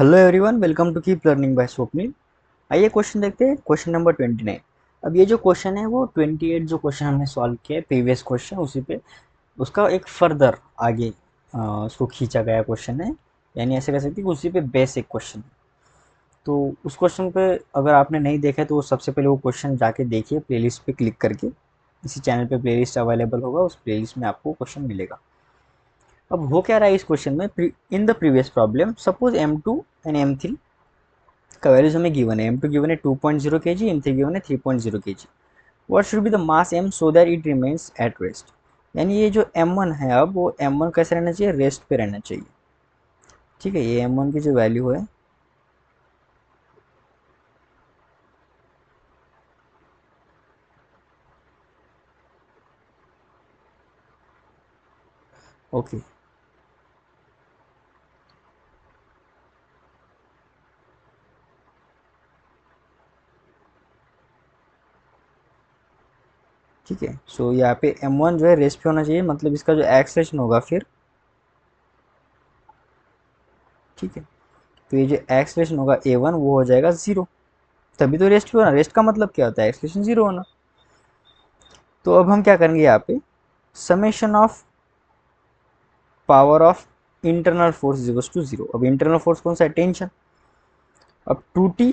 Hello everyone, welcome to keep learning by Swapnil. आइए question देखते हैं। Question number 29। अब ये जो क्वेश्चन है वो 28 जो क्वेश्चन हमने सॉल्व किया है प्रीवियस क्वेश्चन, उसी पे उसका एक फर्दर आगे उसको खींचा गया क्वेश्चन है। यानी ऐसे कह सकते हैं कि उसी पे बेसिक क्वेश्चन। तो उस क्वेश्चन पे अगर आपने नहीं देखा तो सबसे पहले वो क्वेश्चन जाके देखिए प्लेलिस्ट पे क्लिक करके। इसी चैनल पे प्लेलिस्ट अवेलेबल होगा, उस प्लेलिस्ट में आपको क्वेश्चन मिलेगा। अब हो क्या रहा है इस क्वेश्चन में, in the previous problem suppose M2 and M3 का वैल्यूज हमें गिवन है। M2 गिवन है 2.0 kg, M3 गिवन है 3.0 kg। What should be the mass M so that it remains at rest. यानी ये जो M1 है, अब वो M1 कैसे रहना चाहिए, रेस्ट पे रहना चाहिए। ठीक है, ये M1 की जो वैल्यू है, ओके ठीक है। सो यहाँ पे M1 जो है रेस्ट पे होना चाहिए, मतलब इसका जो एक्सलेशन होगा फिर, ठीक है, तो ये जो एक्सलेशन होगा A1 वो हो जाएगा 0। तभी तो रेस्ट पे होना। रेस्ट का मतलब क्या होता है, एक्सलेशन 0 होना। तो अब हम क्या करेंगे यहाँ पे, summation of power of internal force is to 0। अब इंटरनल फोर्स कौन सा है, टेंशन। अब 2T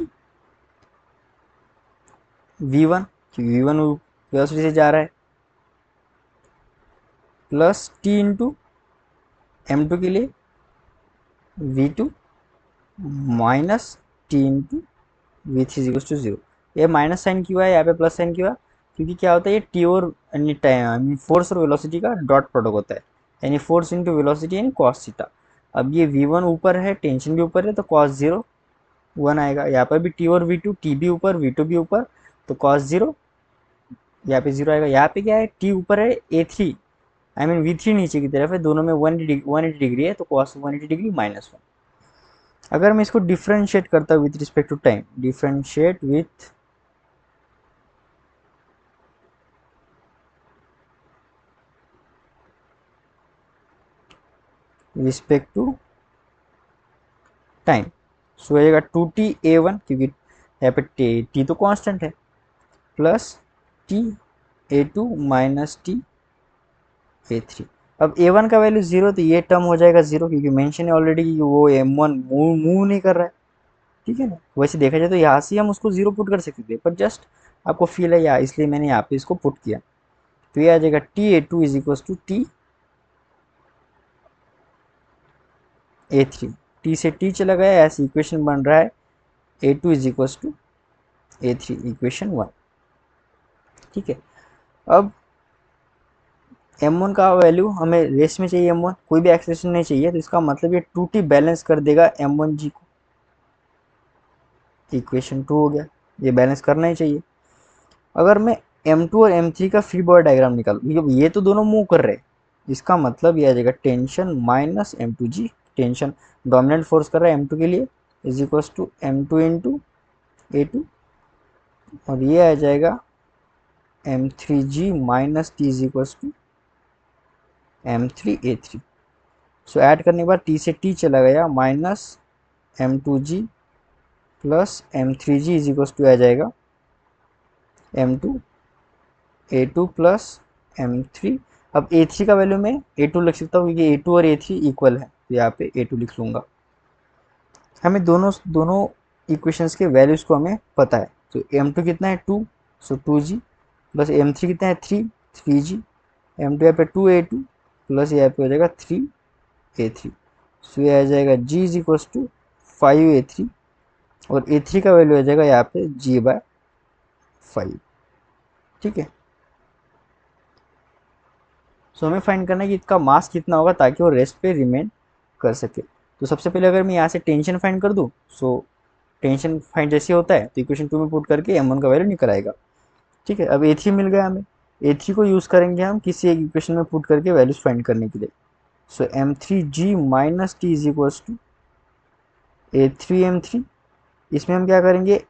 V1, क्योंकि V1 वेलोसिटी से जा रहा है, प्लस T इंटू M2 के लिए V2 minus T into V3 is to 0। ये माइनस साइन क्यों है, यहाँ पे प्लस साइन क्यों है, क्योंकि क्या होता है ये टी और फोर्स और वेलोसिटी का डॉट प्रोडक्ट होता है। यानी फोर्स इंटू वेलोसिटी यानी कॉस थीटा। अब ये V1 ऊपर है, टेंशन भी ऊपर है, तो कॉस 0 1 आएगा। यहाँ पर भी टी और V2, टी भी ऊपर V2 भी ऊपर, तो कॉस 0 यहाँ पे 0 आएगा। यहाँ पे क्या है, टी ऊपर है, A3 आई मीन V3 नीचे की तरफ है, दोनों में 180 डिग्री है, तो कॉस 180 डिग्री -1। अगर मैं इसको डिफ्रेंशिएट करता हूँ with respect to time, differentiate with respect to time, so हो जाएगा 2T A1, क्योंकि यहाँ पे टी तो कांस्टेंट है, plus T A2 minus T A3। अब A1 का वैल्यू 0, तो ये टर्म हो जाएगा 0, क्योंकि मेंशन है ऑलरेडी कि वो M1 मूव नहीं कर रहा है। ठीक है ना, वैसे देखा जाए तो यहाँ से हम उसको 0 पुट कर सकते थे, पर जस्ट आपको फील है यहाँ, इसलिए मैंने यहाँ पे इसको पुट किया। तो ये आ जाएगा T A2 is equal to T A3। T से टी चला गया, ऐसे इक्वेशन बन रहा है A2 is equal to A3, equation 1। ठीक है। अब M1 का वैल्यू हमें रेस में चाहिए, M1 कोई भी एक्सेलेरेशन नहीं चाहिए, तो इसका मतलब ये 2T बैलेंस कर देगा M1G को। इक्वेशन 2 हो गया, ये बैलेंस करना ही चाहिए। अगर मैं M2 और M3 का फ्री बॉडी डायग्राम निकालू, ये तो दोनों मूव कर रहे हैं, इसका मतलब ये आ जाएगा tension minus M2G। Tension dominant force कर रहा है M2 के लिए, is equal to M2 into A2, और ये आ जाएगा M3G minus T is equal to M3A3। So add करने के बाद T से T चला गया, minus M2G plus M3G is equal to आ जाएगा M2A2 प्लस M3। अब A3 का वैल्यू मैं A2 लिख सकता हूँ, क्योंकि A2 और A3 इक्वल है, तो यहाँ पे A2 लिख लूँगा। हमें दोनों दोनों इक्वेशंस के वैल्यूज़ को हमें पता है। तो M2 कितना है 2, सो 2G, प्लस M3 कितना है 3G, M2 यहाँ पे 2A2 प्लस यहाँ पे हो जाएगा 3A3। सो ये आ जाएगा G is equal to 5A3, और A3 का वैल्यू आ जाएगा यहाँ पे G/5। ठीक है। सो हमें फाइंड करना है कि इसका मास कितना होगा ताकि वो रेस्ट पे रिमेन कर सके। तो सबसे पहले अगर मैं यहाँ से टेंशन फाइंड कर दूँ, सो टेंशन फाइंड जैसे होता है तो इक्वेशन 2 में पुट करके M1 का वैल्यू निकल आएगा। ठीक है। अब A3 मिल गया हमें, A3 को यूज़ करेंगे हम किसी एक इक्वेशन में पुट करके वैल्यूज फाइंड करने के लिए। So M3G minus T is equal to A3M3। इसमें हम क्या करेंगे,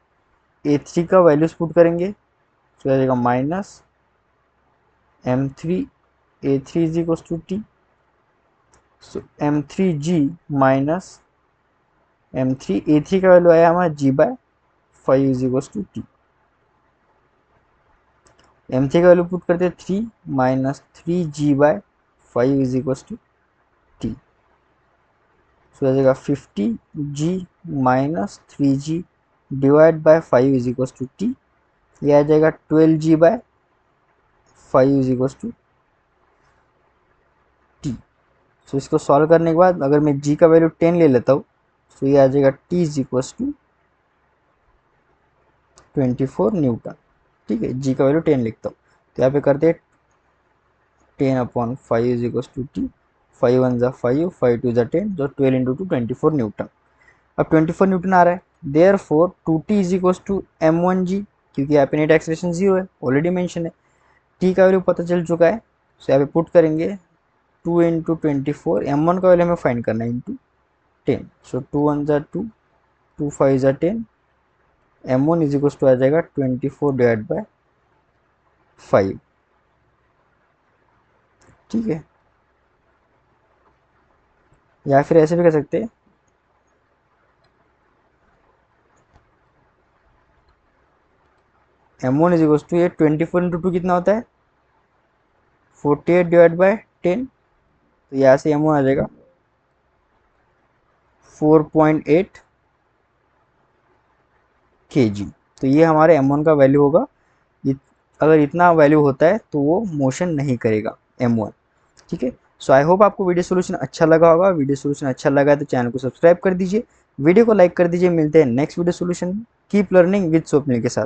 A3 का वैल्यूज पुट करेंगे, तो आ जाएगा minus M3A3 is equal to T। So M3G minus M3 A3 का वैल्यू आया हमारा G/5 is equal to T। M3 का वैल्यू पुट करते हैं 3 minus 3G/5 is equal to T। So आ जाएगा 50G minus 3G divide by 5 is equal to T। ये आ जाएगा 12G/5 is equal to T। So इसको सॉल्व करने के बाद अगर मैं G का वैल्यू 10 ले लेता हूँ तो ये आ जाएगा T is equal to 24 newton. ठीक है, G का वैल्यू 10 लिखता हूँ तो यहाँ पे करते हैं 10/5 इज इक्वल टू T। 5 1 ज़ा 5, 5 2 ज़ा 10, जो 12 इंटू 2 24 न्यूटन। अब 24 न्यूटन आ रहा है, therefore 2T is equal to M1G, क्योंकि यहाँ पे नेट एक्सेलरेशन 0 है, ऑलरेडी मेंशन है। T का वैल्यू पता चल चुका है, तो यहाँ पे पुट करेंगे 2 इंटू 24, M1 का वैल्यू हमें फाइंड करना है इंटू 10। सो 2 1 ज़ा 2, 2 5 ज़ा 10, M1 इज इक्वल टू आ जाएगा 24 डिवाइड बाय 5। ठीक है, या फिर ऐसे भी कर सकते हैं, M1 इज इक्वल टू ये 24 इंटू 2 कितना होता है 48 डिवाइड बाय 10। तो यहाँ से M1 आ जाएगा 4.8 kg। तो ये हमारे M1 का वैल्यू होगा। अगर इतना वैल्यू होता है तो वो मोशन नहीं करेगा M1। ठीक है, सो आई होप आपको वीडियो सोल्यूशन अच्छा लगा होगा। वीडियो सोल्यूशन अच्छा लगा है तो चैनल को सब्सक्राइब कर दीजिए, वीडियो को लाइक कर दीजिए। मिलते हैं next video solution. Keep learning with Swapnil के साथ।